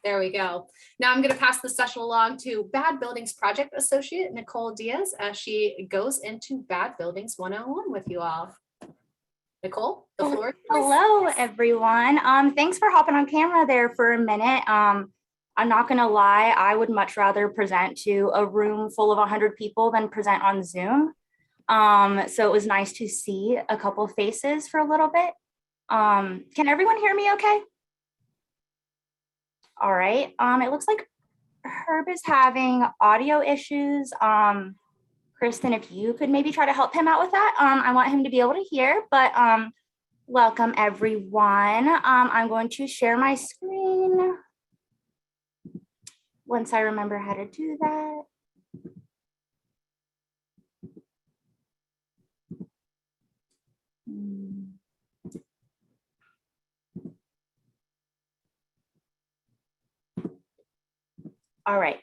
There we go. Now I'm going to pass the session along to Bad Buildings Project Associate Nicole Diaz as she goes into Bad Buildings 101 with you all. Nicole, the floor is yours. Hello, everyone. Thanks for hopping on camera there for a minute. I'm not going to lie, I would much rather present to a room full of 100 people than present on Zoom. So it was nice to see a couple of faces for a little bit. Can everyone hear me okay? All right. It looks like Herb is having audio issues. Kristen, if you could maybe try to help him out with that. I want him to be able to hear, but welcome everyone. I'm going to share my screen once I remember how to do that. All right.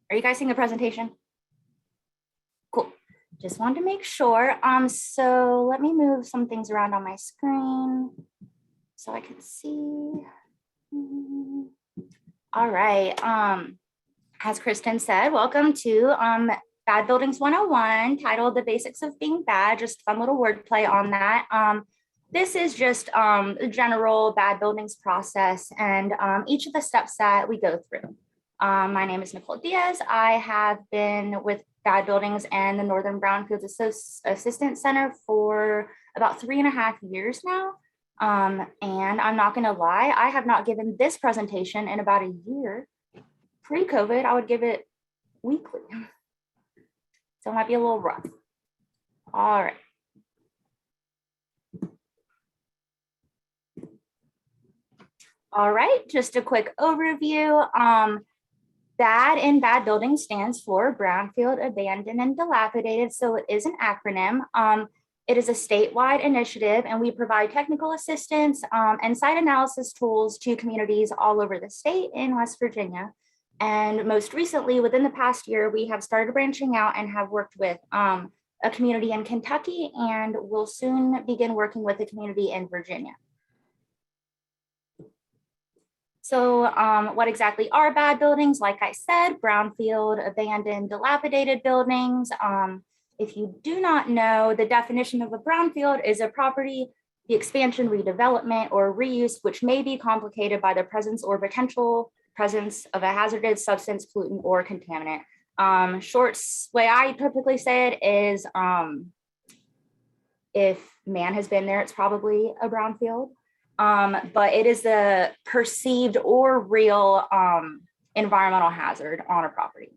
Are you guys seeing the presentation? Cool. Just wanted to make sure. So let me move some things around on my screen so I can see. All right. As Kristen said, welcome to Bad Buildings 101, titled The Basics of Being Bad, just fun little wordplay on that. This is just a general bad buildings process and each of the steps that we go through. My name is Nicole Diaz. I have been with Bad Buildings and the Northern Brownfield Assistance Center for about 3.5 years now. And I'm not gonna lie, I have not given this presentation in about a year. Pre-COVID, I would give it weekly. So it might be a little rough. All right. All right, just a quick overview. BAD in Bad Buildings stands for Brownfield, Abandoned, and Dilapidated. So it is an acronym. It is a statewide initiative, and we provide technical assistance and site analysis tools to communities all over the state in West Virginia. And most recently, within the past year, we have started branching out and have worked with a community in Kentucky, and will soon begin working with a community in Virginia. So what exactly are bad buildings? Like I said, brownfield, abandoned, dilapidated buildings. If you do not know, the definition of a brownfield is a property, the expansion, redevelopment, or reuse, which may be complicated by the presence or potential presence of a hazardous substance, pollutant, or contaminant. Short way I typically say it is if man has been there, it's probably a brownfield. But it is the perceived or real environmental hazard on a property.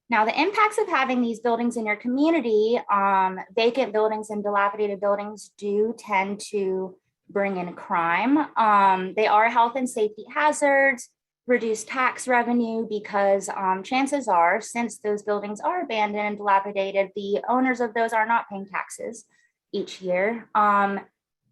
Now, the impacts of having these buildings in your community, vacant buildings and dilapidated buildings do tend to bring in crime. They are health and safety hazards, reduce tax revenue because chances are, since those buildings are abandoned and dilapidated, the owners of those are not paying taxes each year. And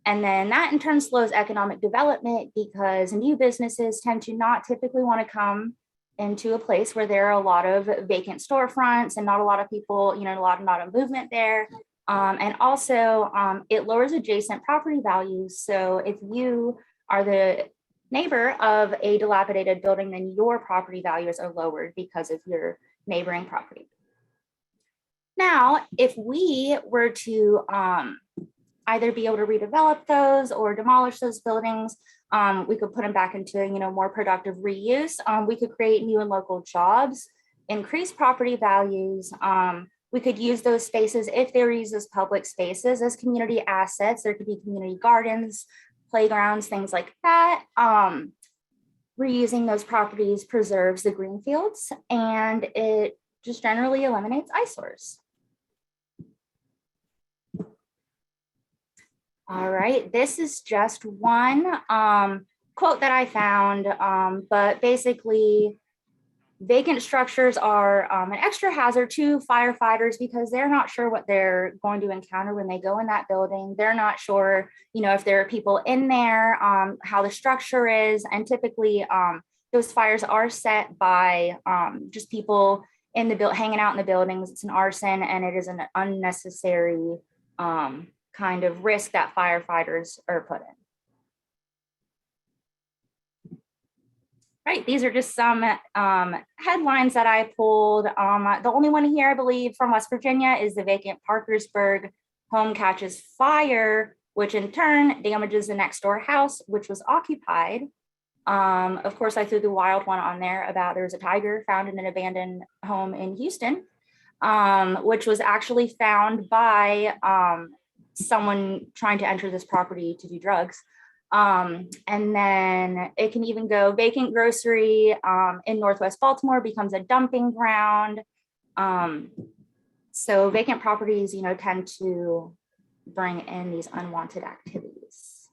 then that in turn slows economic development because new businesses tend to not typically want to come into a place where there are a lot of vacant storefronts and not a lot of people, a lot of movement there. And also it lowers adjacent property values. So if you are the neighbor of a dilapidated building, then your property values are lowered because of your neighboring property. Now, if we were to either be able to redevelop those or demolish those buildings, we could put them back into more productive reuse. We could create new and local jobs, increase property values. We could use those spaces if they were used as public spaces, as community assets. There could be community gardens, playgrounds, things like that. Reusing those properties preserves the green fields, and it just generally eliminates eyesores. All right, this is just one quote that I found, but basically vacant structures are an extra hazard to firefighters because they're not sure what they're going to encounter when they go in that building. They're not sure, if there are people in there, how the structure is, and typically those fires are set by just people in the hanging out in the buildings. It's an arson, and it is an unnecessary kind of risk that firefighters are put in. Right, these are just some headlines that I pulled. The only one here, I believe, from West Virginia is the vacant Parkersburg home catches fire, which in turn damages the next door house, which was occupied. Of course, I threw the wild one on there about there was a tiger found in an abandoned home in Houston, which was actually found by someone trying to enter this property to do drugs. And then it can even go vacant grocery in Northwest Baltimore becomes a dumping ground. So vacant properties, tend to bring in these unwanted activities.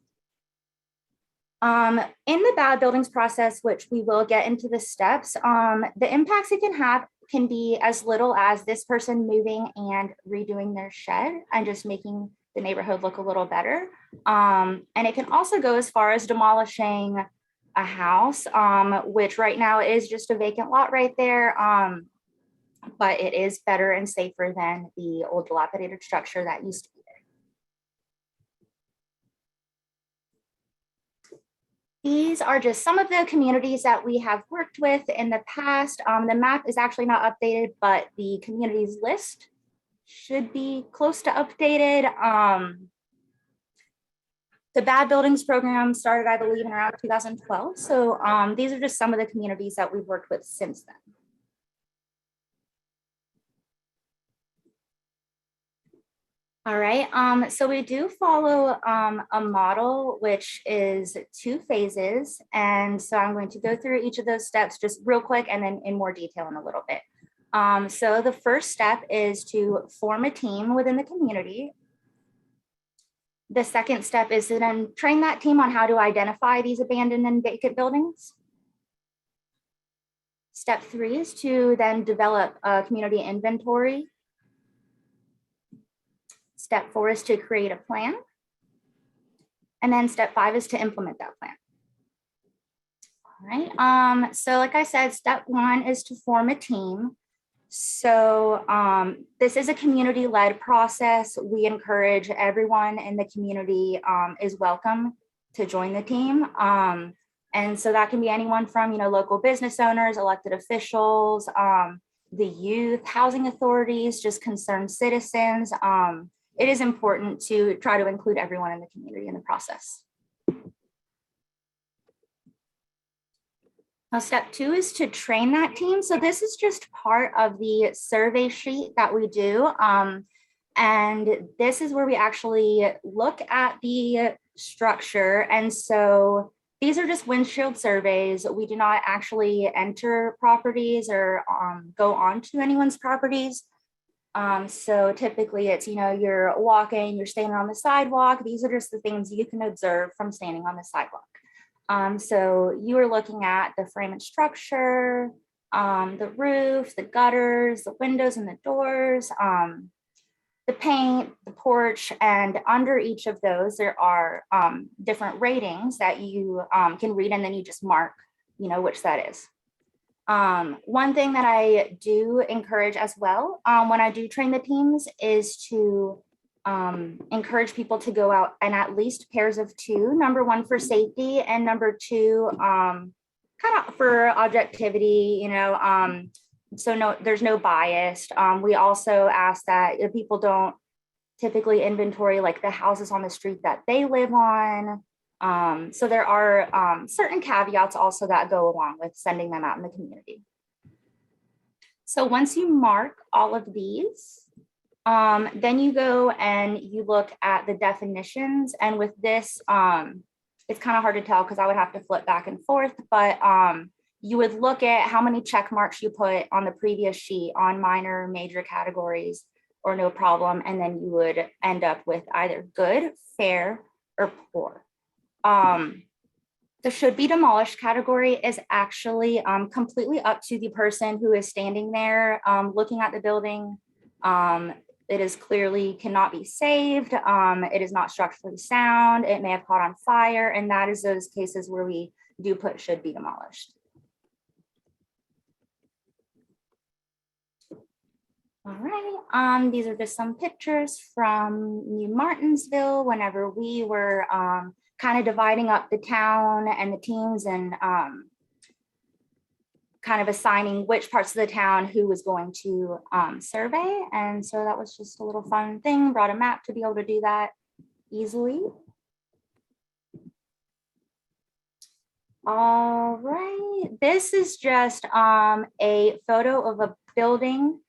In the bad buildings process, which we will get into the steps, the impacts it can have can be as little as this person moving and redoing their shed and just making the neighborhood look a little better. And it can also go as far as demolishing a house, which right now is just a vacant lot right there. But it is better and safer than the old dilapidated structure that used to be there. These are just some of the communities that we have worked with in the past. The map is actually not updated, but the communities list should be close to updated. The Bad Buildings program started, I believe, in around 2012. So these are just some of the communities that we've worked with since then. All right, so we do follow a model, which is 2 phases. And so I'm going to go through each of those steps just real quick and then in more detail in a little bit. So the first step is to form a team within the community. The second step is to then train that team on how to identify these abandoned and vacant buildings. Step 3 is to then develop a community inventory. Step 4 is to create a plan. And then step 5 is to implement that plan. All right, so like I said, step 1 is to form a team. So this is a community-led process. We encourage everyone in the community is welcome to join the team. And so that can be anyone from, local business owners, elected officials, the youth, housing authorities, just concerned citizens. It is important to try to include everyone in the community in the process. Now, step 2 is to train that team. So this is just part of the survey sheet that we do. And this is where we actually look at the structure. And so these are just windshield surveys. We do not actually enter properties or go onto anyone's properties. So typically it's, you're walking, you're standing on the sidewalk. These are just the things you can observe from standing on the sidewalk. So you are looking at the frame and structure, the roof, the gutters, the windows and the doors, the paint, the porch, and under each of those, there are different ratings that you can read, and then you just mark, which that is. One thing that I do encourage as well when I do train the teams is to encourage people to go out and at least pairs of 2, number 1 for safety and number 2 kind of for objectivity, so there's no bias. We also ask that people don't typically inventory like the houses on the street that they live on. So there are certain caveats also that go along with sending them out in the community. So once you mark all of these, then you go and you look at the definitions. And with this, it's kind of hard to tell because I would have to flip back and forth, but you would look at how many check marks you put on the previous sheet on minor, major categories or no problem. And then you would end up with either good, fair, or poor. The should be demolished category is actually completely up to the person who is standing there looking at the building. It is clearly cannot be saved. It is not structurally sound. It may have caught on fire. And that is those cases where we do put should be demolished. All right, these are just some pictures from New Martinsville whenever we were kind of dividing up the town and the teams and kind of assigning which parts of the town who was going to survey. And so that was just a little fun thing, brought a map to be able to do that easily. All right, this is just a photo of a building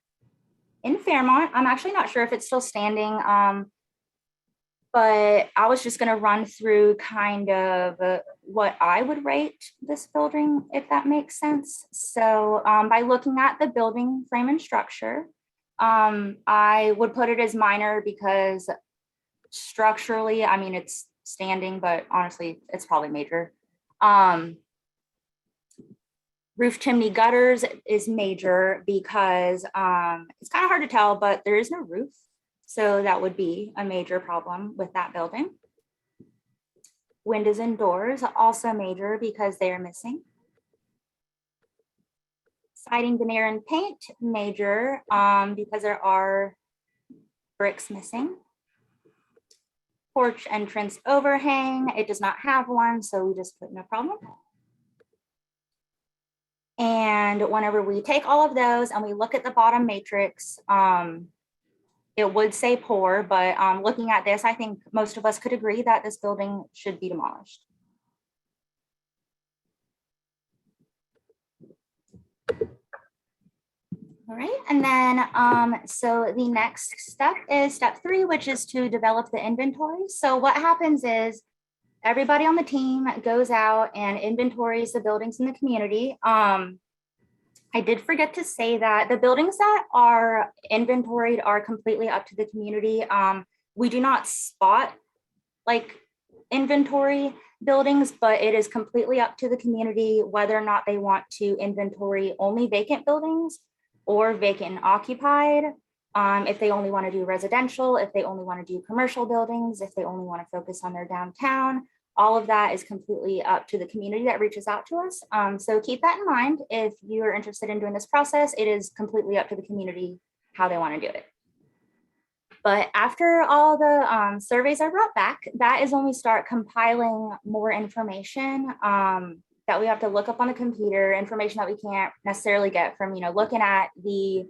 in Fairmont. I'm actually not sure if it's still standing, but I was just gonna run through kind of what I would rate this building, if that makes sense. So by looking at the building frame and structure, I would put it as minor because structurally, I mean, it's standing, but honestly, it's probably major. Roof, chimney, gutters is major because it's kind of hard to tell, but there is no roof. So that would be a major problem with that building. Windows and doors also major because they are missing. Siding, veneer, and paint major because there are bricks missing. Porch entrance overhang, it does not have one, so we just put no problem. And whenever we take all of those and we look at the bottom matrix, it would say poor, but looking at this, I think most of us could agree that this building should be demolished. All right, and then so the next step is step 3, which is to develop the inventory. So what happens is everybody on the team goes out and inventories the buildings in the community. I did forget to say that the buildings that are inventoried are completely up to the community. We do not spot like inventory buildings, but it is completely up to the community whether or not they want to inventory only vacant buildings or vacant and occupied. If they only want to do residential, if they only want to do commercial buildings, if they only want to focus on their downtown. All of that is completely up to the community that reaches out to us. So keep that in mind. If you are interested in doing this process, it is completely up to the community how they want to do it. But after all the surveys are brought back, that is when we start compiling more information that we have to look up on the computer, information that we can't necessarily get from, looking at the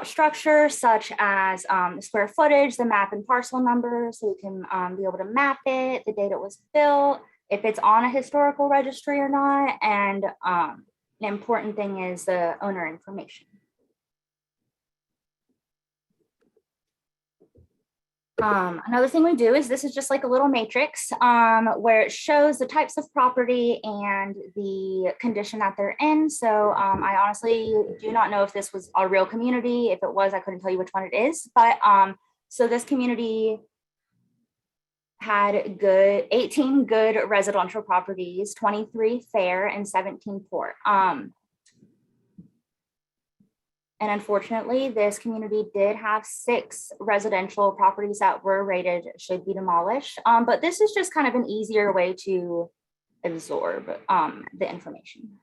structure, such as square footage, the map and parcel number, so we can be able to map it, the date it was built, if it's on a historical registry or not, and an important thing is the owner information. Another thing we do is this is just like a little matrix where it shows the types of property and the condition that they're in. So I honestly do not know if this was a real community. If it was, I couldn't tell you which one it is. But so this community had 18 good residential properties, 23 fair, and 17 poor. And unfortunately, this community did have 6 residential properties that were rated should be demolished. But this is just kind of an easier way to absorb the information.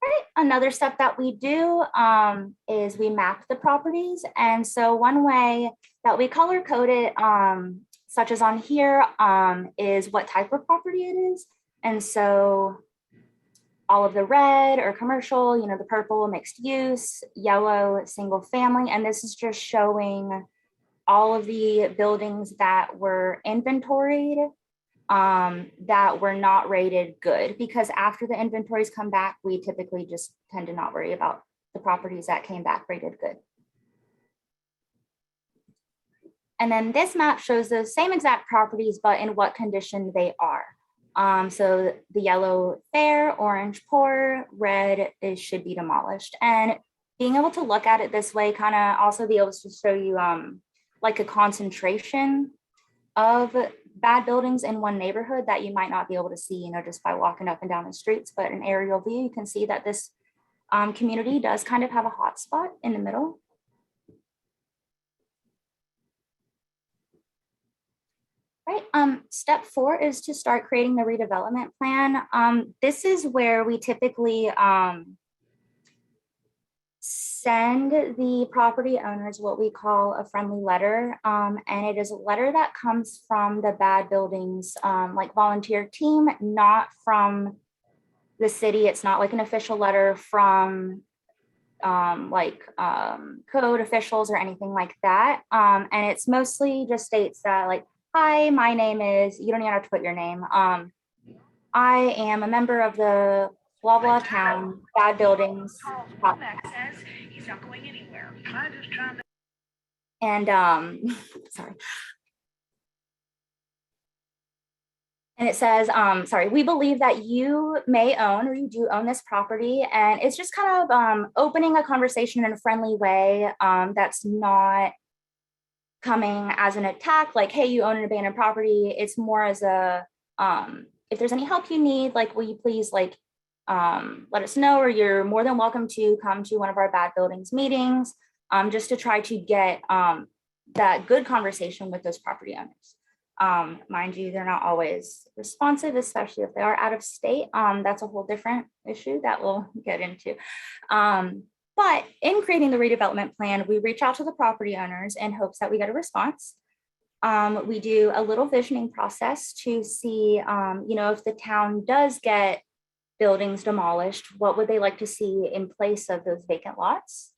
All right, another step that we do is we map the properties. And so one way that we color code it, such as on here, is what type of property it is. And so all of the red or commercial, the purple mixed use, yellow single family. And this is just showing all of the buildings that were inventoried that were not rated good, because after the inventories come back, we typically just tend to not worry about the properties that came back rated good. And then this map shows the same exact properties, but in what condition they are. So the yellow fair, orange poor, red should be demolished. And being able to look at it this way kind of also be able to show you like a concentration of bad buildings in one neighborhood that you might not be able to see, just by walking up and down the streets. But an aerial view, you can see that this community does kind of have a hot spot in the middle. Right. Step 4 is to start creating the redevelopment plan. This is where we typically send the property owners what we call a friendly letter. And it is a letter that comes from the Bad Buildings like volunteer team, not from the city. It's not like an official letter from code officials or anything like that. And it's mostly just states that like, hi, my name is, you don't even have to put your name. I am a member of the blah, blah town, Bad Buildings. Says he's not going anywhere. I'm just trying to. And sorry. And it says, sorry, we believe that you may own or you do own this property. And it's just kind of opening a conversation in a friendly way that's not coming as an attack, like, hey, you own an abandoned property. It's more as a, if there's any help you need, like, will you please like let us know, or you're more than welcome to come to one of our Bad Buildings meetings just to try to get that good conversation with those property owners. Mind you, they're not always responsive, especially if they are out of state. That's a whole different issue that we'll get into. But in creating the redevelopment plan, we reach out to the property owners in hopes that we get a response. We do a little visioning process to see, if the town does get buildings demolished, what would they like to see in place of those vacant lots?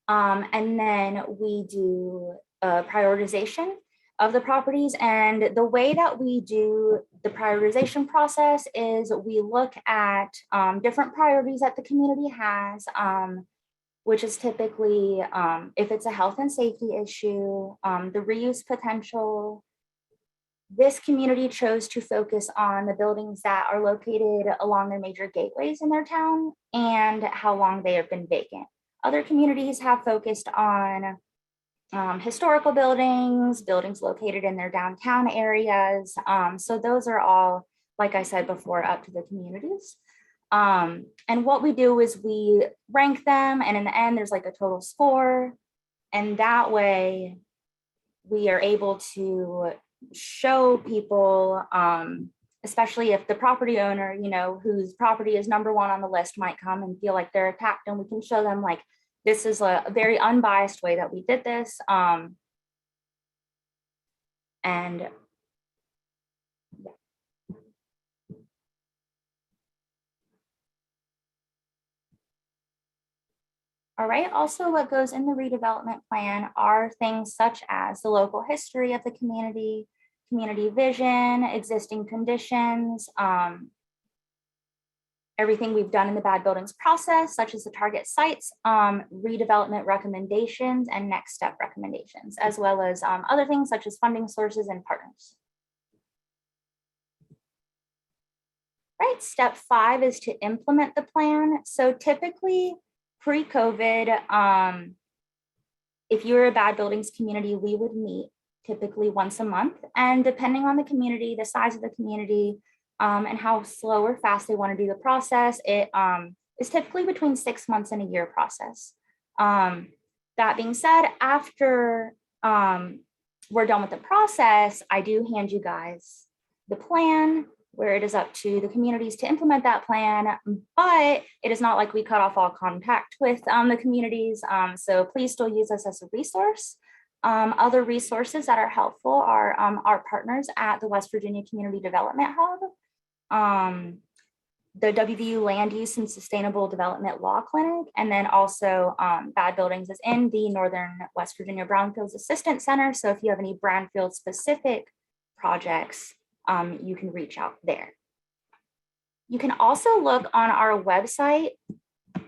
And then we do a prioritization of the properties. And the way that we do the prioritization process is we look at different priorities that the community has, which is typically if it's a health and safety issue, the reuse potential. This community chose to focus on the buildings that are located along their major gateways in their town and how long they have been vacant. Other communities have focused on historical buildings located in their downtown areas. So those are all, like I said before, up to the communities. And what we do is we rank them, and in the end, there's like a total score. And that way we are able to show people, especially if the property owner, whose property is number one on the list might come and feel like they're attacked, and we can show them like, this is a very unbiased way that we did this. And all right, also what goes in the redevelopment plan are things such as the local history of the community, community vision, existing conditions, everything we've done in the Bad Buildings process, such as the target sites, redevelopment recommendations, and next step recommendations, as well as other things such as funding sources and partners. Right, step 5 is to implement the plan. So typically, pre-COVID, if you were a Bad Buildings community, we would meet typically once a month. And depending on the community, the size of the community, and how slow or fast they want to do the process, it is typically between 6 months and a year process. That being said, after we're done with the process, I do hand you guys the plan, where it is up to the communities to implement that plan, but it is not like we cut off all contact with the communities. So please still use us as a resource. Other resources that are helpful are our partners at the West Virginia Community Development Hub, the WVU Land Use and Sustainable Development Law Clinic, and then also Bad Buildings is in the Northern West Virginia Brownfields Assistance Center. So if you have any Brownfield specific projects, you can reach out there. You can also look on our website,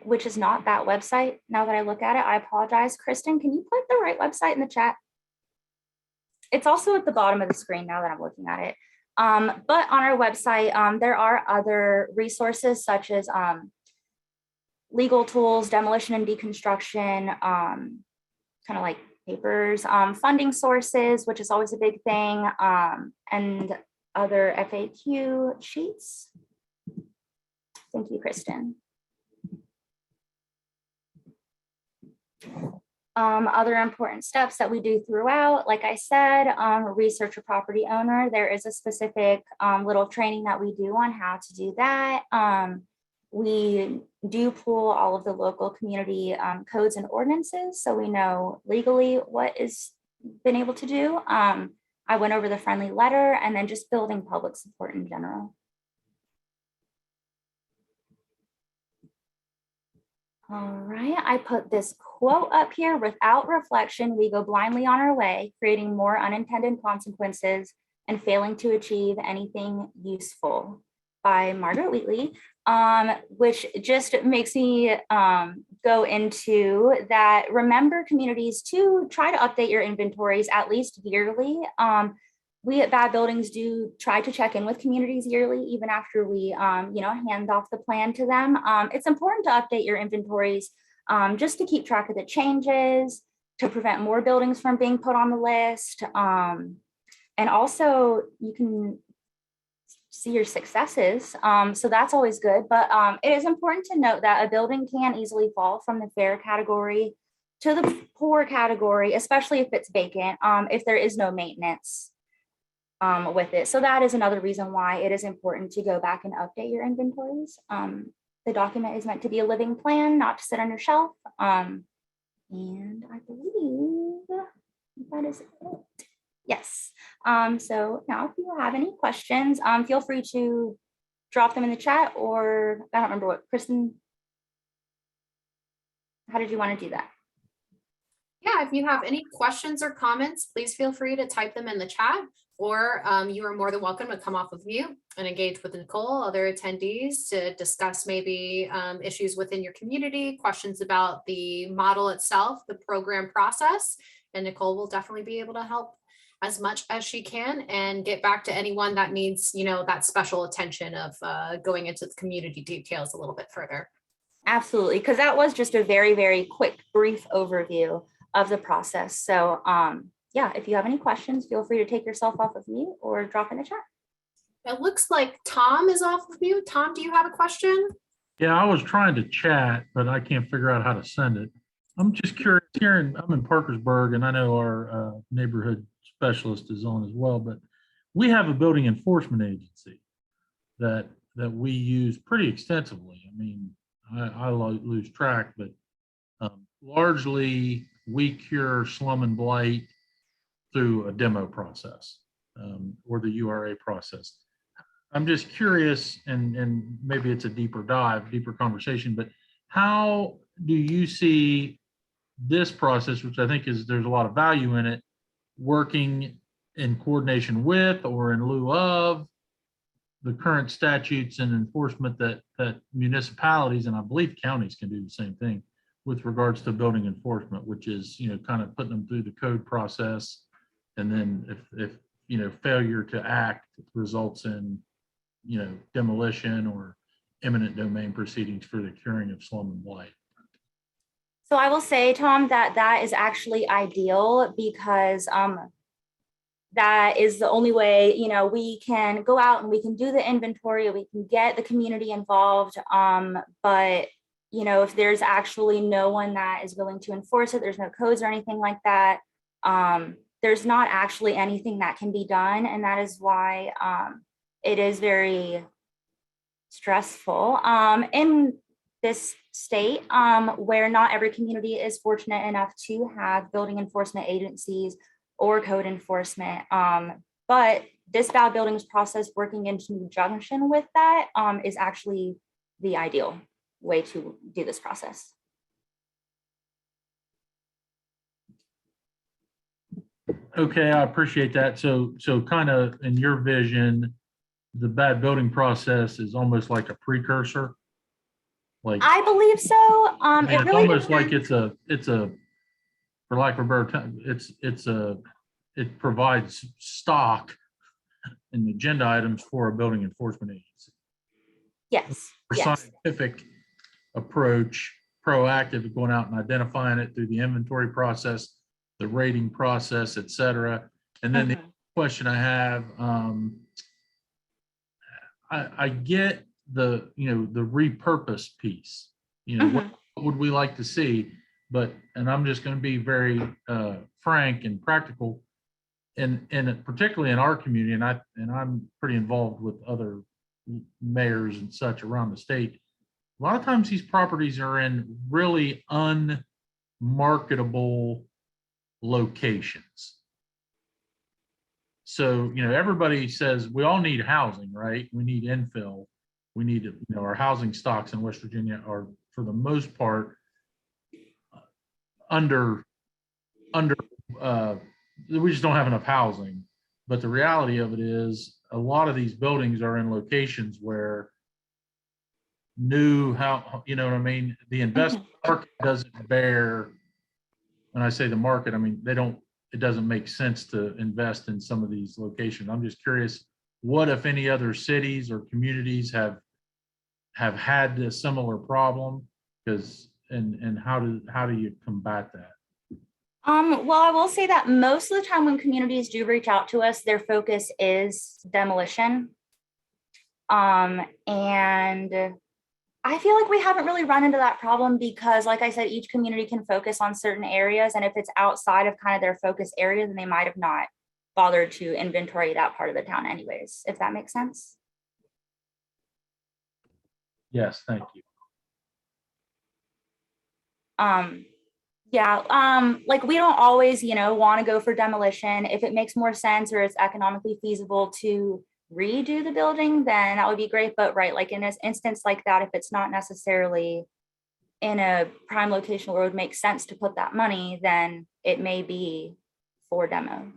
which is not that website. Now that I look at it, I apologize. Kristen, can you put the right website in the chat? It's also at the bottom of the screen now that I'm looking at it. But on our website, there are other resources such as legal tools, demolition and deconstruction, kind of like papers, funding sources, which is always a big thing, and other FAQ sheets. Thank you, Kristen. Other important steps that we do throughout, like I said, research a property owner. There is a specific little training that we do on how to do that. we do pull all of the local community codes and ordinances, so we know legally what is been able to do. I went over the friendly letter and then just building public support in general. All right, I put this quote up here: without reflection, we go blindly on our way, creating more unintended consequences and failing to achieve anything useful, by Margaret Wheatley, which just makes me go into that. Remember, communities, to try to update your inventories at least yearly. We at Bad Buildings do try to check in with communities yearly, even after we hand off the plan to them. It's important to update your inventories just to keep track of the changes, to prevent more buildings from being put on the list. And also you can see your successes. So that's always good. But it is important to note that a building can easily fall from the fair category to the poor category, especially if it's vacant, if there is no maintenance with it. So that is another reason why it is important to go back and update your inventories. The document is meant to be a living plan, not to sit on your shelf. And I believe that is it. Yes. So now if you have any questions, feel free to drop them in the chat, or I don't remember what, Kristen, how did you want to do that? Yeah, if you have any questions or comments, please feel free to type them in the chat, or you are more than welcome to come off of mute and engage with Nicole, other attendees, to discuss maybe issues within your community, questions about the model itself, the program process, and Nicole will definitely be able to help as much as she can and get back to anyone that needs, that special attention of going into the community details a little bit further. Absolutely, because that was just a very, very quick, brief overview of the process. So yeah, if you have any questions, feel free to take yourself off of mute or drop in the chat. It looks like Tom is off of mute. Tom, do you have a question? Yeah, I was trying to chat, but I can't figure out how to send it. I'm just curious here, I'm in Parkersburg, and I know our neighborhood specialist is on as well, but we have a building enforcement agency that we use pretty extensively. I mean, I lose track, but largely we cure slum and blight through a demo process or the URA process. I'm just curious, and maybe it's a deeper conversation, but how do you see this process, which I think there's a lot of value in it, working in coordination with or in lieu of the current statutes and enforcement that municipalities, and I believe counties, can do the same thing with regards to building enforcement, which is, kind of putting them through the code process. And then if failure to act results in, demolition or eminent domain proceedings for the curing of slum and blight. So I will say, Tom, that is actually ideal, because that is the only way, we can go out and we can do the inventory, we can get the community involved. But, if there's actually no one that is willing to enforce it, there's no codes or anything like that, there's not actually anything that can be done. And that is why it is very stressful in this state, where not every community is fortunate enough to have building enforcement agencies or code enforcement. But this bad buildings process, working in conjunction with that, is actually the ideal way to do this process. Okay, I appreciate that. So kind of in your vision, the bad building process is almost like a precursor. Like, I believe so. It it's really almost like depends. it's a, for lack of a better term, it provides stock and agenda items for a building enforcement agency. Yes. For Yes. scientific approach, proactive, going out and identifying it through the inventory process, the rating process, et cetera. And then the question I have, I get the, the repurpose piece, what would we like to see? But, and I'm just going to be very frank and practical, and particularly in our community, and I'm pretty involved with other mayors and such around the state. a lot of times these properties are in really unmarketable locations. So, everybody says we all need housing, right? We need infill. We need, our housing stocks in West Virginia are, for the most part, under, we just don't have enough housing. But the reality of it is a lot of these buildings are in locations where you know what I mean? The investment market doesn't bear, when I say the market, I mean, it doesn't make sense to invest in some of these locations. I'm just curious, what if any other cities or communities have had a similar problem? And how do you combat that? Well, I will say that most of the time when communities do reach out to us, their focus is demolition. And I feel like we haven't really run into that problem because, like I said, each community can focus on certain areas. And if it's outside of kind of their focus area, then they might have not bothered to inventory that part of the town anyways, if that makes sense. Yes, thank you. Yeah, like we don't always, want to go for demolition. If it makes more sense or it's economically feasible to redo the building, then that would be great. But right, like in an instance like that, if it's not necessarily in a prime location where it would make sense to put that money, then it may be for demo.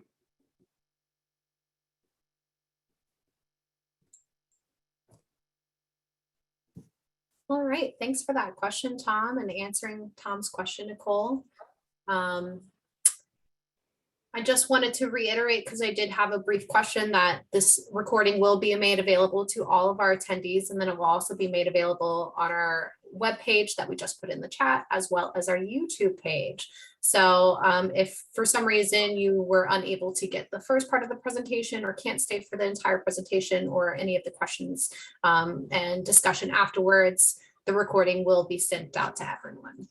All right, thanks for that question, Tom, and answering Tom's question, Nicole. I just wanted to reiterate, because I did have a brief question, that this recording will be made available to all of our attendees, and then it will also be made available on our webpage that we just put in the chat, as well as our YouTube page. So if for some reason you were unable to get the first part of the presentation or can't stay for the entire presentation or any of the questions and discussion afterwards, the recording will be sent out to everyone.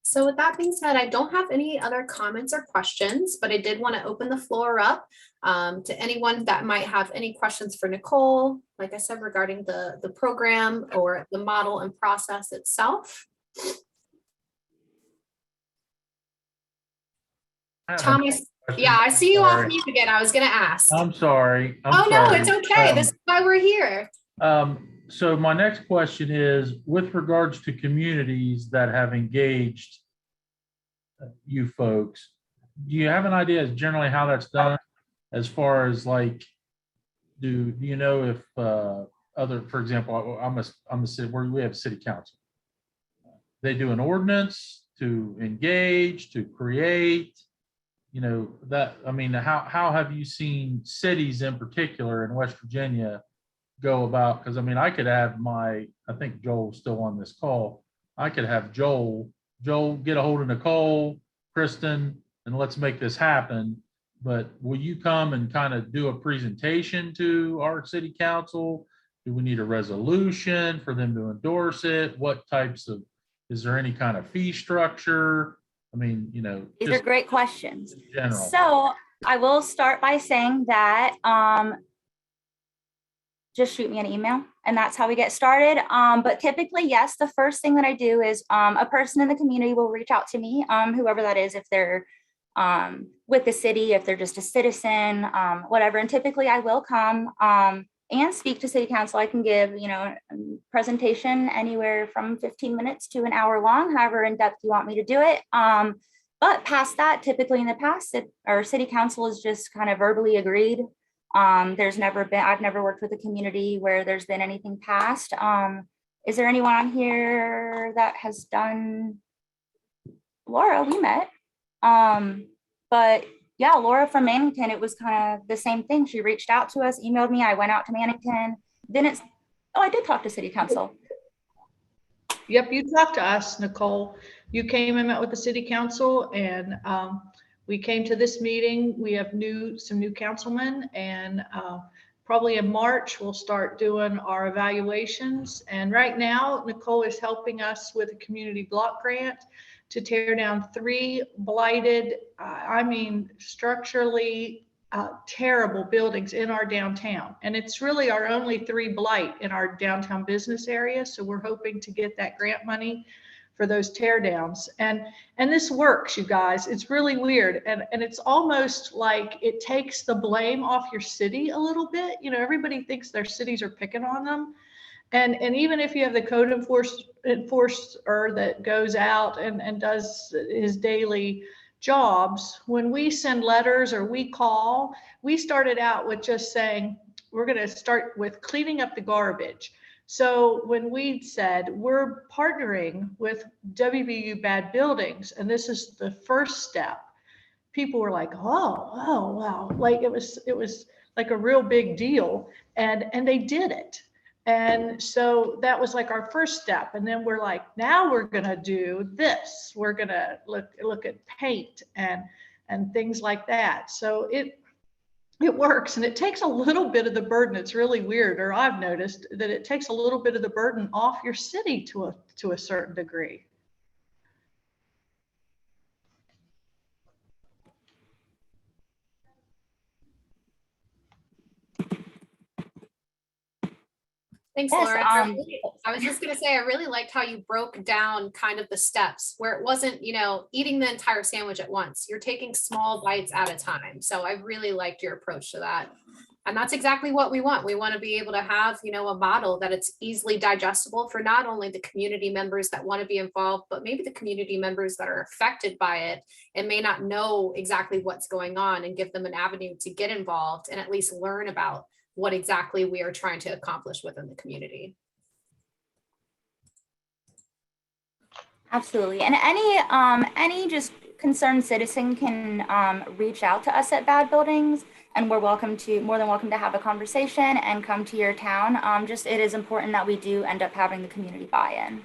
So with that being said, I don't have any other comments or questions, but I did want to open the floor up to anyone that might have any questions for Nicole, like I said, regarding the program or the model and process itself. Tom, I see you off mute again. I was going to ask. I'm sorry. No, it's okay. This is why we're here. So my next question is, with regards to communities that have engaged you folks, do you have an idea as generally how that's done, as far as like, do you know if for example, I'm a city where we have a city council. They do an ordinance to engage, to create, how have you seen cities in particular in West Virginia go about? Because I could have I think Joel's still on this call. I could have Joel get a hold of Nicole, Kristen, and let's make this happen. But will you come and kind of do a presentation to our city council? Do we need a resolution for them to endorse it? What types of, is there any kind of fee structure? These are great questions. General. So I will start by saying that just shoot me an email and that's how we get started. But typically, yes, the first thing that I do is a person in the community will reach out to me, whoever that is, if they're with the city, if they're just a citizen, whatever. And typically I will come and speak to city council. I can give, a presentation anywhere from 15 minutes to an hour long, however in depth you want me to do it. But past that, typically in the past, our city council is just kind of verbally agreed. I've never worked with a community where there's been anything passed. Is there anyone on here that has done? Laura, we met. But yeah, Laura from Mannington, it was kind of the same thing. She reached out to us, emailed me. I went out to Mannington. I did talk to city council. Yep, you talked to us, Nicole. You came and met with the city council, and we came to this meeting. We have some new councilmen, and probably in March, we'll start doing our evaluations. And right now, Nicole is helping us with a community block grant to tear down 3 blighted, structurally terrible buildings in our downtown. And it's really our only 3 blight in our downtown business area. So we're hoping to get that grant money for those tear downs. And this works, you guys. It's really weird. And it's almost like it takes the blame off your city a little bit. You know, everybody thinks their cities are picking on them. And even if you have the code enforcer that goes out and does his daily jobs, when we send letters or we call, we started out with just saying, we're going to start with cleaning up the garbage. So when we said we're partnering with WVU Bad Buildings, and this is the first step, people were like, oh, wow. Like it was like a real big deal. And they did it. And so that was like our first step. And then we're like, now we're going to do this. We're going to look at paint and things like that. So it works, and it takes a little bit of the burden. It's really weird, or I've noticed that it takes a little bit of the burden off your city to a certain degree. Thanks, Yes, Laura. I was just going to say, I really liked how you broke down kind of the steps where it wasn't, you know, eating the entire sandwich at once. You're taking small bites at a time. So I really liked your approach to that. And that's exactly what we want. We want to be able to have, you know, a model that it's easily digestible for not only the community members that want to be involved, but maybe the community members that are affected by it and may not know exactly what's going on, and give them an avenue to get involved and at least learn about what exactly we are trying to accomplish within the community. Absolutely. And any just concerned citizen can reach out to us at Bad Buildings, and we're more than welcome to have a conversation and come to your town. Just it is important that we do end up having the community buy-in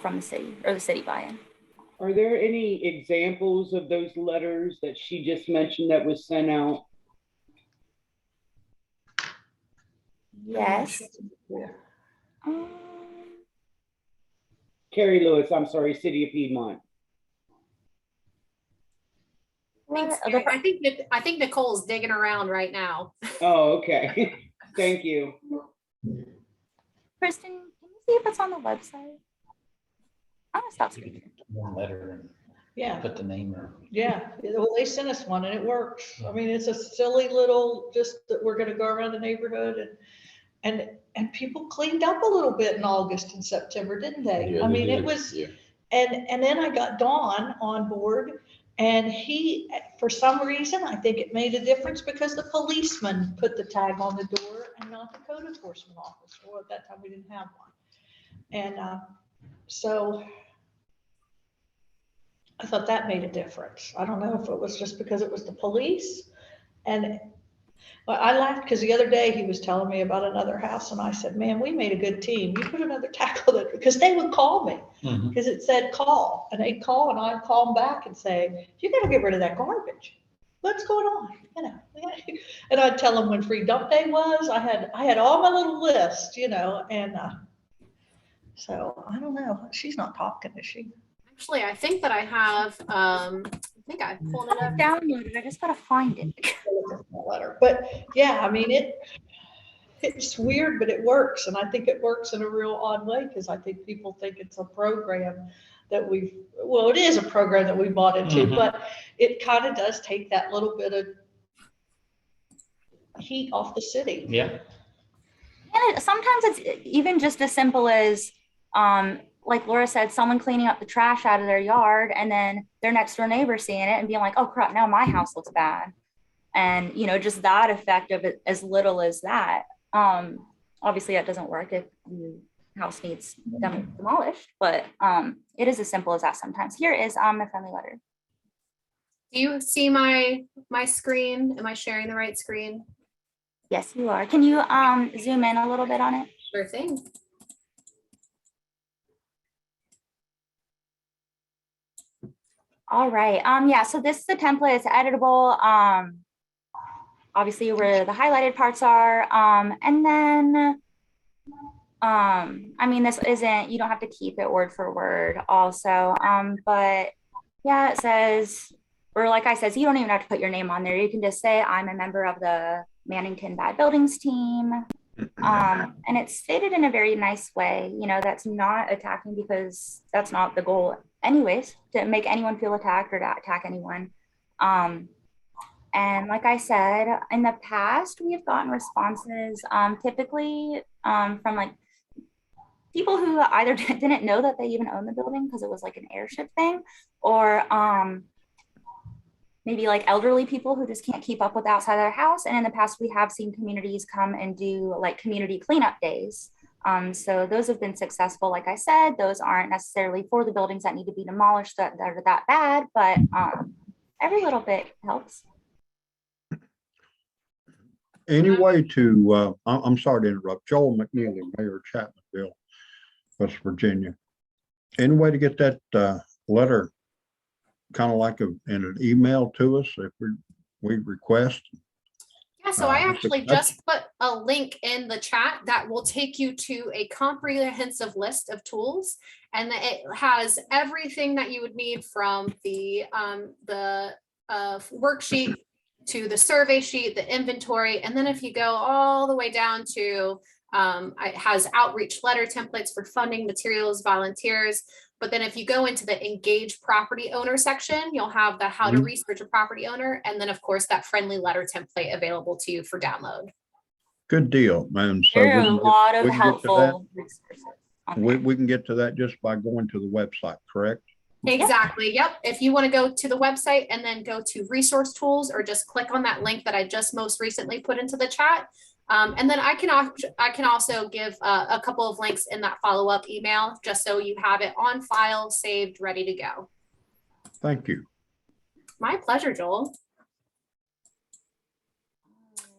from the city, or the city buy-in. Are there any examples of those letters that she just mentioned that was sent out? Yes. Carrie Lewis, I'm sorry, City of Piedmont. Thanks, Carrie. I think Nicole's digging around right now. Oh, okay. Thank you. Kristen, can you see if it's on the website? I'm gonna stop speaking. One letter and Yeah. put the name or. Yeah, well, they sent us one and it works. I mean, it's a silly little, just that we're going to go around the neighborhood and people cleaned up a little bit in August and September, didn't they? Yeah, I they mean, it did. was, Yeah. and then I got Dawn on board, and he, for some reason, I think it made a difference because the policeman put the tag on the door and not the code enforcement officer. Well, at that time we didn't have one. And so I thought that made a difference. I don't know if it was just because it was the police. And well, I laughed because the other day he was telling me about another house, and I said, man, we made a good team. You put another tag on it, because they would call me because it said call, and they'd call and I'd call them back and say, you got to get rid of that garbage. What's going on? You know, and I'd tell them when free dump day was. I had all my little list, you know, and so I don't know. She's not talking, is she? Actually, I think that I have, I think I pulled it up. Downloaded. I just gotta find it. Letter. But yeah, I mean, it's weird, but it works. And I think it works in a real odd way, because I think people think it's a program that it is a program that we bought into, but it kind of does take that little bit of heat off the city. Yeah. And sometimes it's even just as simple as, like Laura said, someone cleaning up the trash out of their yard, and then their next door neighbor seeing it and being like, oh crap, now my house looks bad. And, you know, just that effect of it, as little as that. Obviously that doesn't work if your house needs demolished, but it is as simple as that sometimes. Here is a friendly letter. Do you see my screen? Am I sharing the right screen? Yes, you are. Can you zoom in a little bit on it? Sure thing. All right. Yeah, so this is the template. It's editable. Obviously where the highlighted parts are. And then, I mean, this isn't, you don't have to keep it word for word also. But yeah, it says or like I said, so you don't even have to put your name on there. You can just say, I'm a member of the Mannington Bad Buildings team. And it's stated in a very nice way, you know, that's not attacking, because that's not the goal anyways, to make anyone feel attacked or to attack anyone. And like I said, in the past, we have gotten responses, typically from like people who either didn't know that they even own the building because it was like an airship thing, or maybe like elderly people who just can't keep up with outside their house. And in the past, we have seen communities come and do like community cleanup days. So those have been successful. Like I said, those aren't necessarily for the buildings that need to be demolished that are that bad, but every little bit helps. Any way to, I'm sorry to interrupt, Joel McNeely, Mayor of Chapmanville, West Virginia. Any way to get that letter kind of like in an email to us if we request? Yeah, so I That's- actually that's- just put a link in the chat that will take you to a comprehensive list of tools. And it has everything that you would need from the worksheet to the survey sheet, the inventory. And then if you go all the way down to, it has outreach letter templates for funding, materials, volunteers. But then if you go into the engage property owner section, you'll have the how to research a property owner. And then of course that friendly letter template available to you for download. Good deal, man. So There are a lot of we can get to that. helpful resources on there. We can get to that just by going to the website, correct? Exactly. Yep. If you want to go to the website and then go to resource tools, or just click on that link that I just most recently put into the chat. And then I can also give a couple of links in that follow-up email, just so you have it on file, saved, ready to go. Thank you. My pleasure, Joel.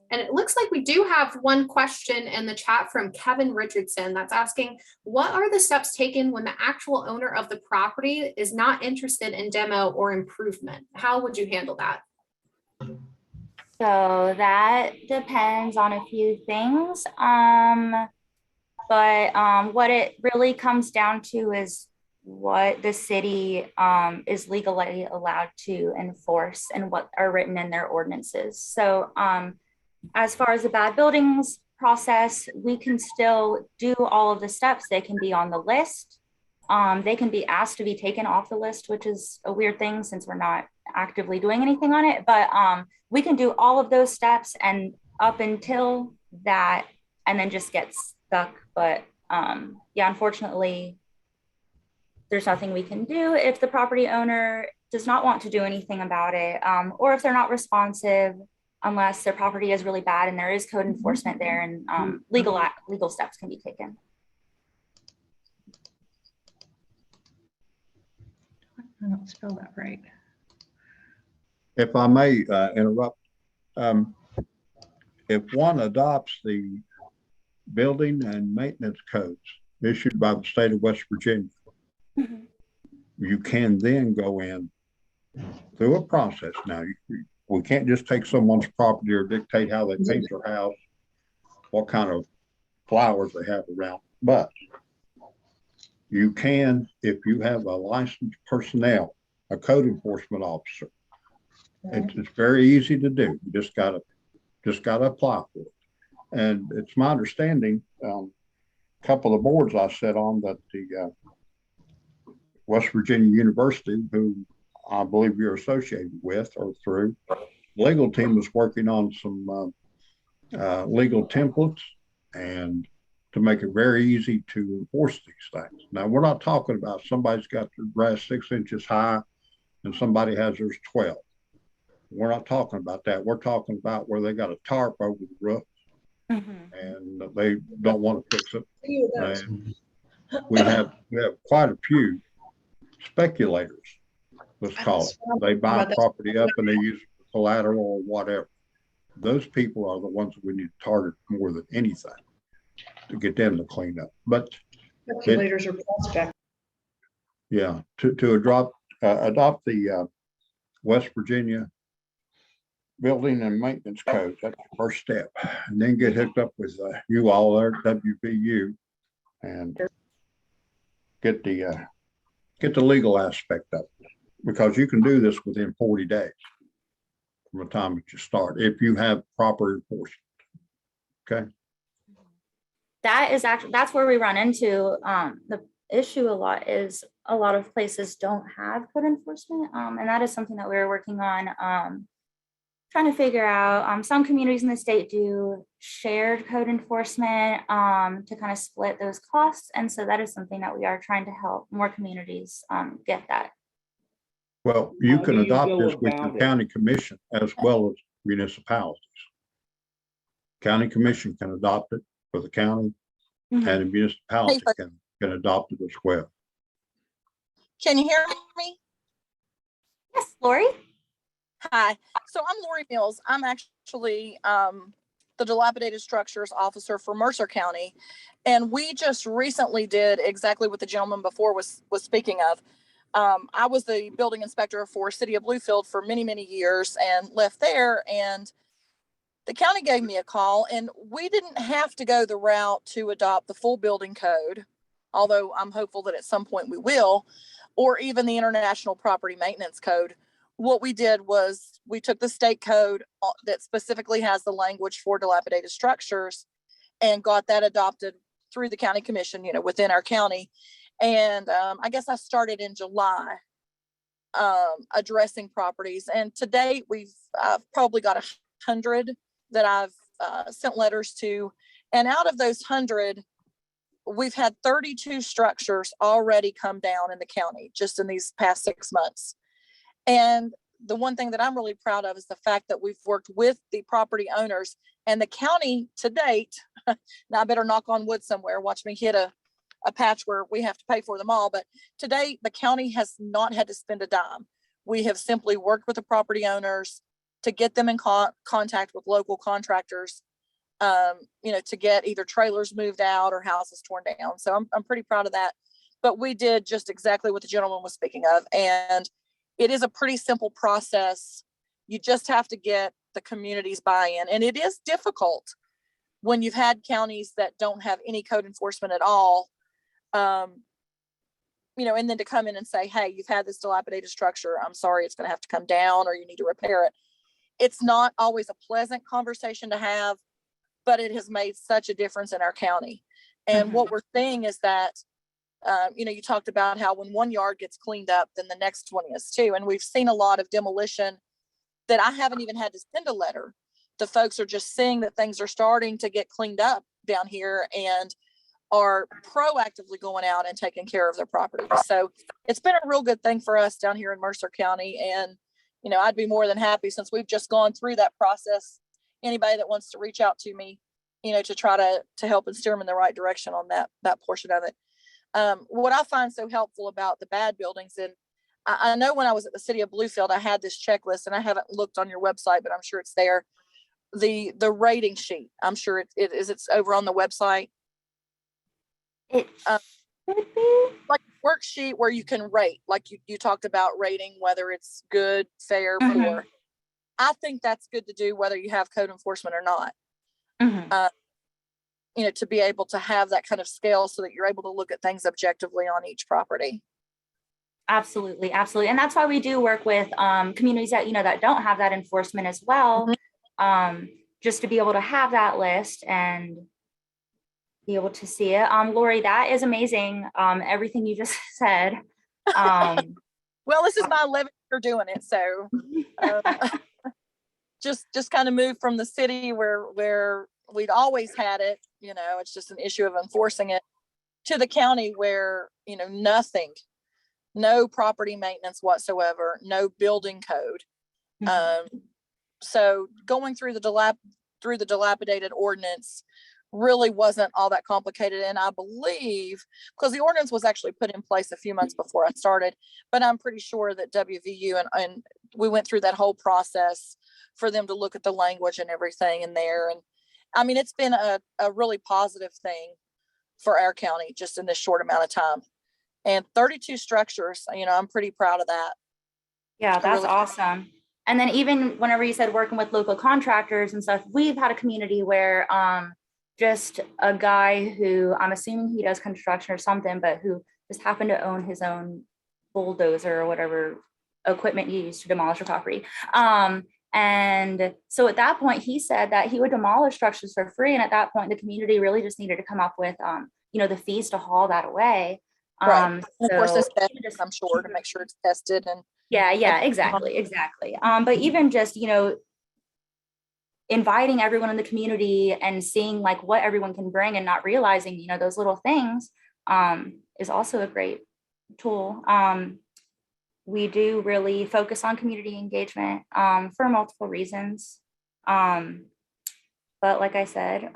And it looks like we do have one question in the chat from Kevin Richardson that's asking, what are the steps taken when the actual owner of the property is not interested in demo or improvement? How would you handle that? So that depends on a few things. But what it really comes down to is what the city is legally allowed to enforce and what are written in their ordinances. So as far as the bad buildings process, we can still do all of the steps. They can be on the list. They can be asked to be taken off the list, which is a weird thing since we're not actively doing anything on it. But we can do all of those steps and up until that, and then just get stuck. But yeah, unfortunately, there's nothing we can do if the property owner does not want to do anything about it, or if they're not responsive, unless their property is really bad and there is code enforcement there, and legal steps can be taken. I don't spell that right. If I may interrupt, if one adopts the building and maintenance codes issued by the state of West Virginia, you can then go in through a process. Now, we can't just take someone's property or dictate how they paint their house, what kind of flowers they have around, but you can, if you have a licensed personnel, a code enforcement officer. It's very easy to do. You just gotta apply for it. And it's my understanding, a couple of boards I sat on, that the West Virginia University, who I believe you're associated with or through, legal team is working on some legal templates and to make it very easy to enforce these things. Now, we're not talking about somebody's got their grass 6 inches high and somebody has theirs 12. We're not talking about that. We're talking about where they got a tarp over the roof and they don't want to fix it. And we have quite a few speculators, let's call it. They buy property up and they use it for collateral or whatever. Those people are the ones that we need to target more than anything to get them to clean up. But Speculators are prospects. yeah, to adopt the West Virginia Building and Maintenance Code, that's the first step. And then get hooked up with you all there, WVU, and get the legal aspect of it. because you can do this within 40 days from the time that you start, if you have proper enforcement. Okay. That is actually, that's where we run into the issue a lot, is a lot of places don't have code enforcement. And that is something that we're working on, trying to figure out. Some communities in the state do shared code enforcement to kind of split those costs. And so that is something that we are trying to help more communities get that. Well, you How can do you adopt go this with about your it? county commission as well as municipalities. County commission can adopt it for the county, Mhm. and the municipality can adopt it as well. Can you hear me? Yes, Lori? Hi. So I'm Lori Mills. I'm actually the Dilapidated Structures Officer for Mercer County. And we just recently did exactly what the gentleman before was speaking of. I was the building inspector for City of Bluefield for many, many years and left there. And the county gave me a call, and we didn't have to go the route to adopt the full building code, although I'm hopeful that at some point we will, or even the International Property Maintenance Code. What we did was we took the state code that specifically has the language for dilapidated structures and got that adopted through the county commission, within our county. And I guess I started in July addressing properties. And to date, I've probably got 100 that I've sent letters to. And out of those 100, we've had 32 structures already come down in the county just in these past 6 months. And the one thing that I'm really proud of is the fact that we've worked with the property owners and the county to date. Now I better knock on wood somewhere, watch me hit a patch where we have to pay for them all. But to date, the county has not had to spend a dime. We have simply worked with the property owners to get them in contact with local contractors, to get either trailers moved out or houses torn down. So I'm pretty proud of that. But we did just exactly what the gentleman was speaking of. And it is a pretty simple process. You just have to get the community's buy-in. And it is difficult when you've had counties that don't have any code enforcement at all, and then to come in and say, hey, you've had this dilapidated structure. I'm sorry, it's going to have to come down, or you need to repair it. It's not always a pleasant conversation to have, but it has made such a difference in our county. And what we're seeing is that, you talked about how when one yard gets cleaned up, then the next one is too. And we've seen a lot of demolition that I haven't even had to send a letter. The folks are just seeing that things are starting to get cleaned up down here and are proactively going out and taking care of their property. So it's been a real good thing for us down here in Mercer County. And, I'd be more than happy, since we've just gone through that process, anybody that wants to reach out to me, to try to help and steer them in the right direction on that portion of it. What I find so helpful about the bad buildings, and I know when I was at the City of Bluefield, I had this checklist, and I haven't looked on your website, but I'm sure it's there. The rating sheet, I'm sure it's over on the website. It should be. Like a worksheet where you can rate, like you talked about rating, whether it's good, fair, poor. I think that's good to do whether you have code enforcement or not. To be able to have that kind of scale so that you're able to look at things objectively on each property. Absolutely. Absolutely. And that's why we do work with communities that, that don't have that enforcement as well. Just to be able to have that list and be able to see it. Lori, that is amazing. Everything you just said. Well, this is my 11th year doing it. So just kind of moved from the city where we'd always had it, it's just an issue of enforcing it, to the county where, nothing, no property maintenance whatsoever, no building code. So going through the dilapidated ordinance really wasn't all that complicated. And I believe, because the ordinance was actually put in place a few months before I started, but I'm pretty sure that WVU and we went through that whole process for them to look at the language and everything in there. And I mean, it's been a really positive thing for our county just in this short amount of time. And 32 structures, I'm pretty proud of that. Yeah, that's awesome. And then even whenever you said working with local contractors and stuff, we've had a community where just a guy who, I'm assuming he does construction or something, but who just happened to own his own bulldozer or whatever equipment used to demolish a property. And so at that point, he said that he would demolish structures for free. And at that point, the community really just needed to come up with, the fees to haul that away. Right. And of course, So it's tested, I'm sure, to make sure it's tested and. yeah, exactly. But even just, inviting everyone in the community and seeing like what everyone can bring and not realizing, those little things is also a great tool. We do really focus on community engagement for multiple reasons. But like I said,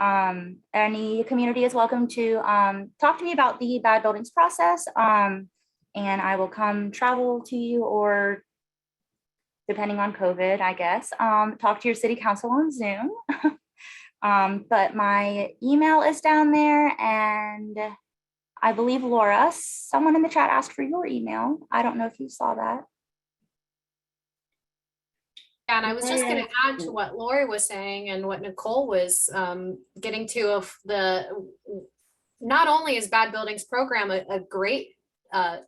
any community is welcome to talk to me about the bad buildings process. And I will come travel to you, or depending on COVID, I guess, talk to your city council on Zoom. But my email is down there, and I believe Laura, someone in the chat asked for your email. I don't know if you saw that. And I was just going to add to what Lori was saying and what Nicole was getting to, of not only is Bad Buildings program a great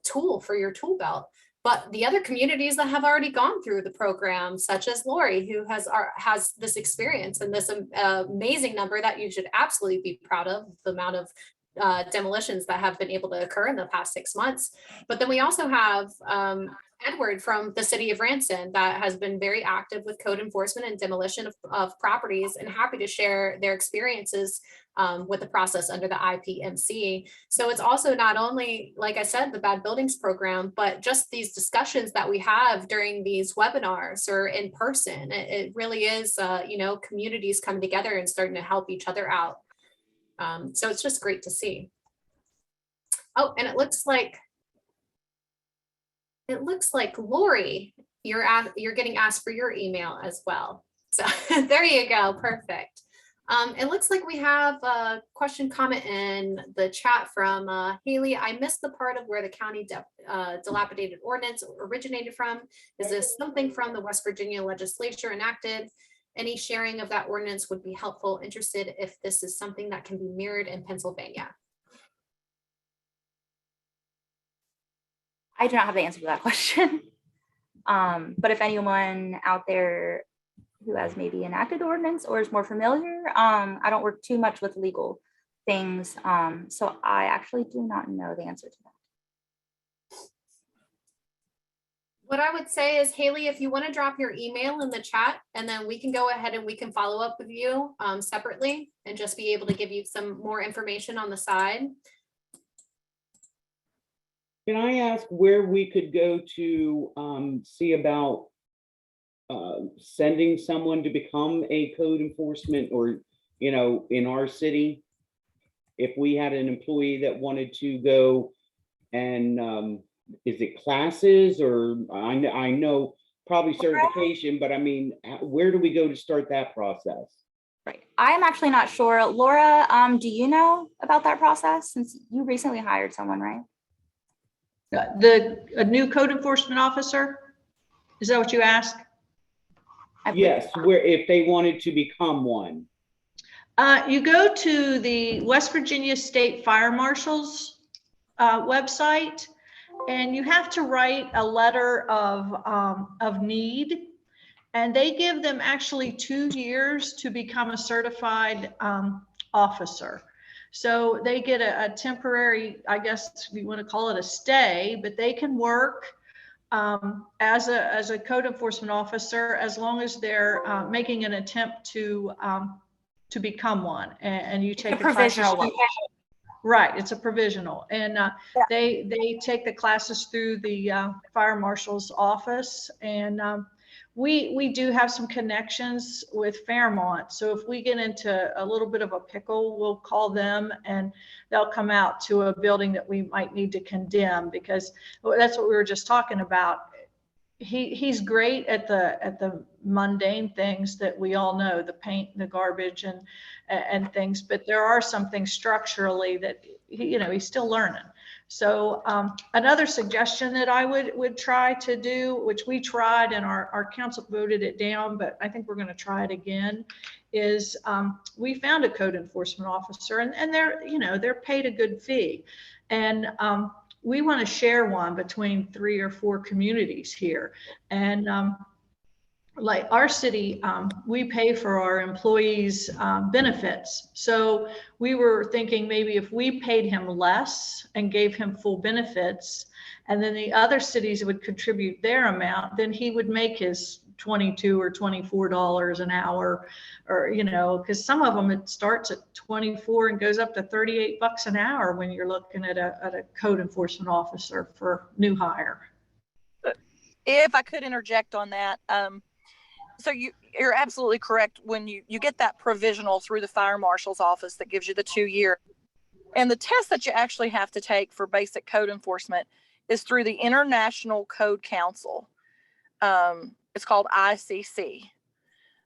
tool for your tool belt, but the other communities that have already gone through the program, such as Lori, who has this experience and this amazing number that you should absolutely be proud of, the amount of demolitions that have been able to occur in the past 6 months. But then we also have Edward from the city of Ranson that has been very active with code enforcement and demolition of properties, and happy to share their experiences with the process under the IPMC. So it's also not only, like I said, the Bad Buildings program, but just these discussions that we have during these webinars or in person. It really is, communities coming together and starting to help each other out. So it's just great to see. Oh, and it looks like Lori, you're getting asked for your email as well. So there you go. Perfect. It looks like we have a question comment in the chat from Haley. I missed the part of where the county dilapidated ordinance originated from. Is this something from the West Virginia legislature enacted? Any sharing of that ordinance would be helpful. Interested if this is something that can be mirrored in Pennsylvania. I do not have the answer to that question. But if anyone out there who has maybe enacted the ordinance or is more familiar, I don't work too much with legal things. So I actually do not know the answer to that. What I would say is, Haley, if you want to drop your email in the chat, and then we can go ahead and we can follow up with you separately and just be able to give you some more information on the side. Can I ask where we could go to see about sending someone to become a code enforcement, or, in our city, if we had an employee that wanted to go and is it classes, or I know probably certification, but I mean, where do we go to start that process? Right. I am actually not sure. Laura, do you know about that process, since you recently hired someone, right? A new code enforcement officer? Is that what you asked? Yes, where if they wanted to become one. You go to the West Virginia State Fire Marshal's website, and you have to write a letter of need, and they give them actually 2 years to become a certified officer. So they get a temporary, I guess you want to call it a stay, but they can work as a code enforcement officer as long as they're making an attempt to become one. And you take a provisional one. Right, it's a provisional, and they take the classes through the fire marshal's office, and we do have some connections with Fairmont. So if we get into a little bit of a pickle, we'll call them and they'll come out to a building that we might need to condemn, because that's what we were just talking about. He's great at the mundane things that we all know, the paint, the garbage, and things, but there are some things structurally that he's still learning. So another suggestion that I would try to do, which we tried and our council voted it down, but I think we're going to try it again, is we found a code enforcement officer, and they're paid a good fee, and we want to share one between 3 or 4 communities here. And like our city, we pay for our employees' benefits. So we were thinking maybe if we paid him less and gave him full benefits, and then the other cities would contribute their amount, then he would make his $22 or $24 an hour, or, you know, because some of them, it starts at 24 and goes up to 38 bucks an hour when you're looking at a code enforcement officer for new hire. If I could interject on that, so you're absolutely correct. When you get that provisional through the fire marshal's office that gives you the 2 year, and the test that you actually have to take for basic code enforcement is through the International Code Council. It's called ICC.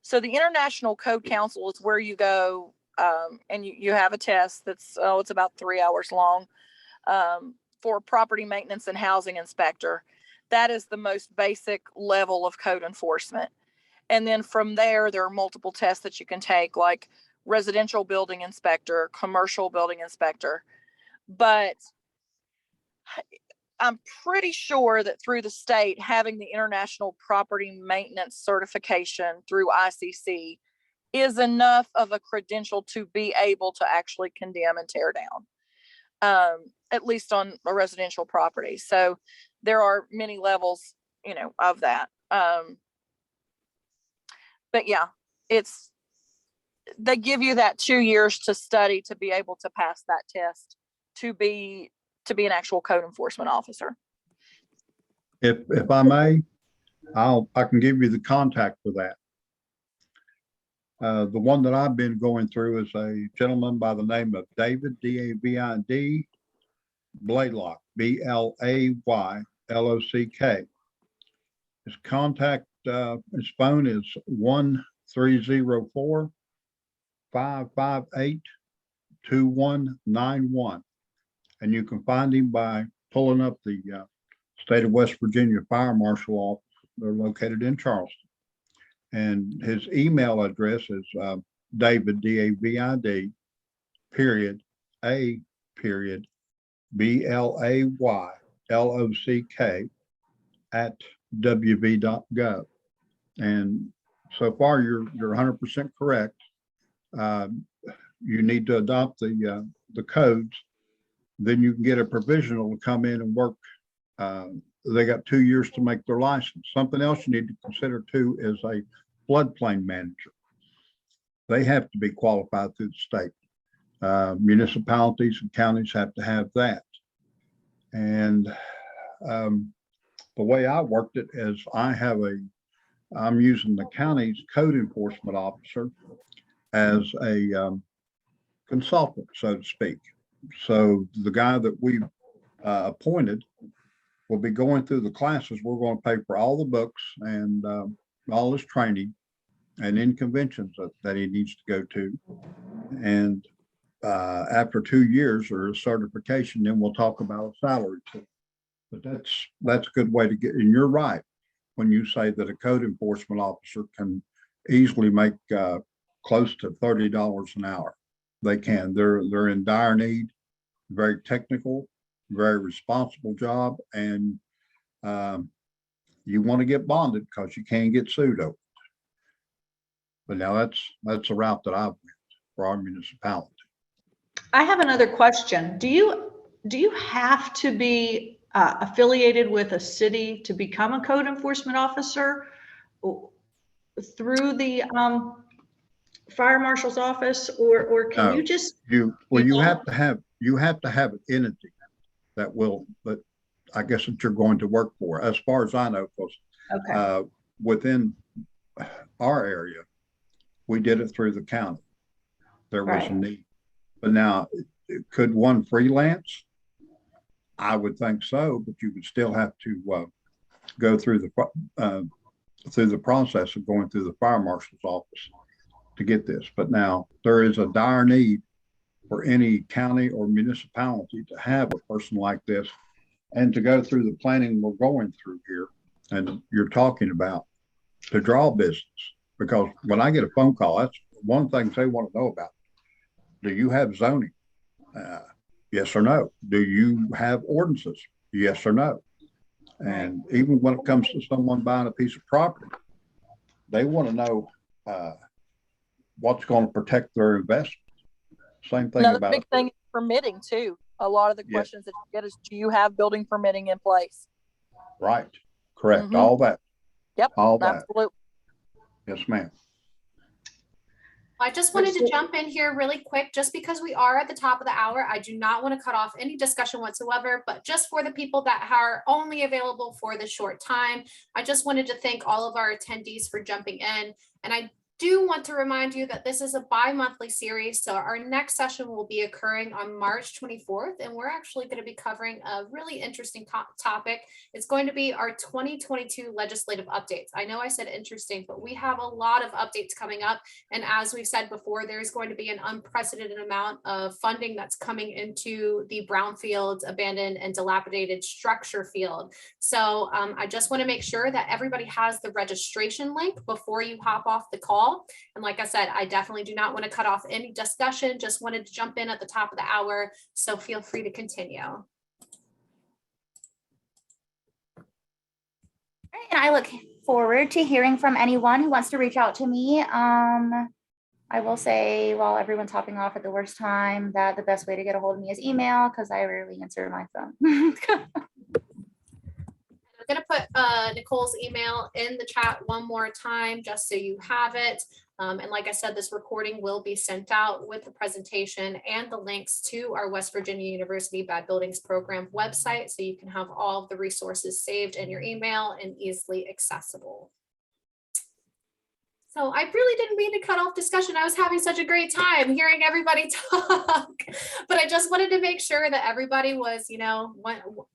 So the International Code Council is where you go, and you have a test that's, it's about 3 hours long, for property maintenance and housing inspector. That is the most basic level of code enforcement. And then from there are multiple tests that you can take, like residential building inspector, commercial building inspector. But I'm pretty sure that through the state, having the International Property Maintenance Certification through ICC is enough of a credential to be able to actually condemn and tear down, at least on a residential property. So there are many levels, you know, of that. But yeah, they give you that 2 years to study to be able to pass that test to be an actual code enforcement officer. If I may, I can give you the contact for that. The one that I've been going through is a gentleman by the name of David, D-A-V-I-D, Blaylock, B-L-A-Y-L-O-C-K. His contact, his phone is 1-304-558-2191. And you can find him by pulling up the State of West Virginia Fire Marshal office. They're located in Charleston. And his email address is David, D-A-V-I-D, period, A, period, B-L-A-Y-L-O-C-K @wv.gov. And so far, you're 100% correct. You need to adopt the codes. Then you can get a provisional to come in and work. They got 2 years to make their license. Something else you need to consider too is a floodplain manager. They have to be qualified through the state. Municipalities and counties have to have that. And the way I worked it is I'm using the county's code enforcement officer as a consultant, so to speak. So the guy that we appointed will be going through the classes. We're going to pay for all the books and all his training and in conventions that he needs to go to. And after 2 years or a certification, then we'll talk about a salary too. But that's a good way to get, and you're right when you say that a code enforcement officer can easily make close to $30 an hour. They can. They're in dire need, very technical, very responsible job, and you want to get bonded because you can get sued over it. But now that's a route that I've went for our municipality. I have another question. Do you have to be affiliated with a city to become a code enforcement officer through the fire marshal's office, or can you just? You have to have an entity that I guess that you're going to work for, as far as I know, because Okay. Within our area, we did it through the county. There was a need. But now, could one freelance? I would think so, but you would still have to go through the process of going through the fire marshal's office to get this. But now there is a dire need for any county or municipality to have a person like this and to go through the planning we're going through here and you're talking about, to draw business. Because when I get a phone call, that's one of the things they want to know about. Do you have zoning? Yes or no? Do you have ordinances? Yes or no? And even when it comes to someone buying a piece of property, they want to know what's going to protect their investment. Same thing Another about big thing is permitting too. A lot of the Yes. questions that you get is, do you have building permitting in place? right, correct, Mhm. all that. Yep, All that. absolutely. Yes, ma'am. I just wanted to jump in here really quick, just because we are at the top of the hour. I do not want to cut off any discussion whatsoever, but just for the people that are only available for the short time, I just wanted to thank all of our attendees for jumping in. And I do want to remind you that this is a bi-monthly series. So our next session will be occurring on March 24th, and we're actually going to be covering a really interesting topic. It's going to be our 2022 legislative updates. I know I said interesting, but we have a lot of updates coming up. And as we've said before, there's going to be an unprecedented amount of funding that's coming into the brownfield, abandoned, and dilapidated structure field. So I just want to make sure that everybody has the registration link before you hop off the call. And like I said, I definitely do not want to cut off any discussion, just wanted to jump in at the top of the hour. So feel free to continue. And I look forward to hearing from anyone who wants to reach out to me. I will say, while everyone's hopping off at the worst time, that the best way to get a hold of me is email, because I rarely answer my phone. I'm going to put Nicole's email in the chat one more time, just so you have it. And like I said, this recording will be sent out with the presentation and the links to our West Virginia University Bad Buildings Program website, so you can have all of the resources saved in your email and easily accessible. So I really didn't mean to cut off discussion. I was having such a great time hearing everybody talk, but I just wanted to make sure that everybody was, you know,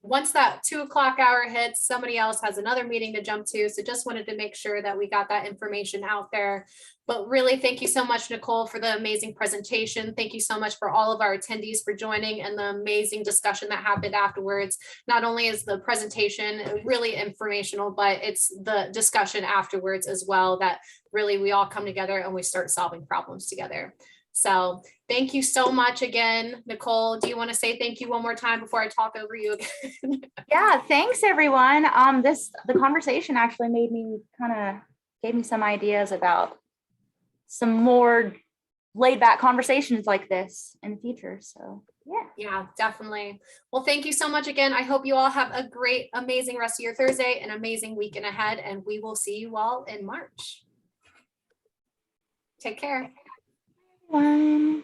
once that 2 o'clock hour hits, somebody else has another meeting to jump to. So just wanted to make sure that we got that information out there. But really, thank you so much, Nicole, for the amazing presentation. Thank you so much for all of our attendees for joining and the amazing discussion that happened afterwards. Not only is the presentation really informational, but it's the discussion afterwards as well that really we all come together and we start solving problems together. So thank you so much again, Nicole. Do you want to say thank you one more time before I talk over you again? Yeah, thanks everyone. The conversation actually gave me some ideas about some more laid back conversations like this in the future. So yeah, definitely. Well, thank you so much again. I hope you all have a great, amazing rest of your Thursday, an amazing weekend ahead, and we will see you all in March. Take care. One.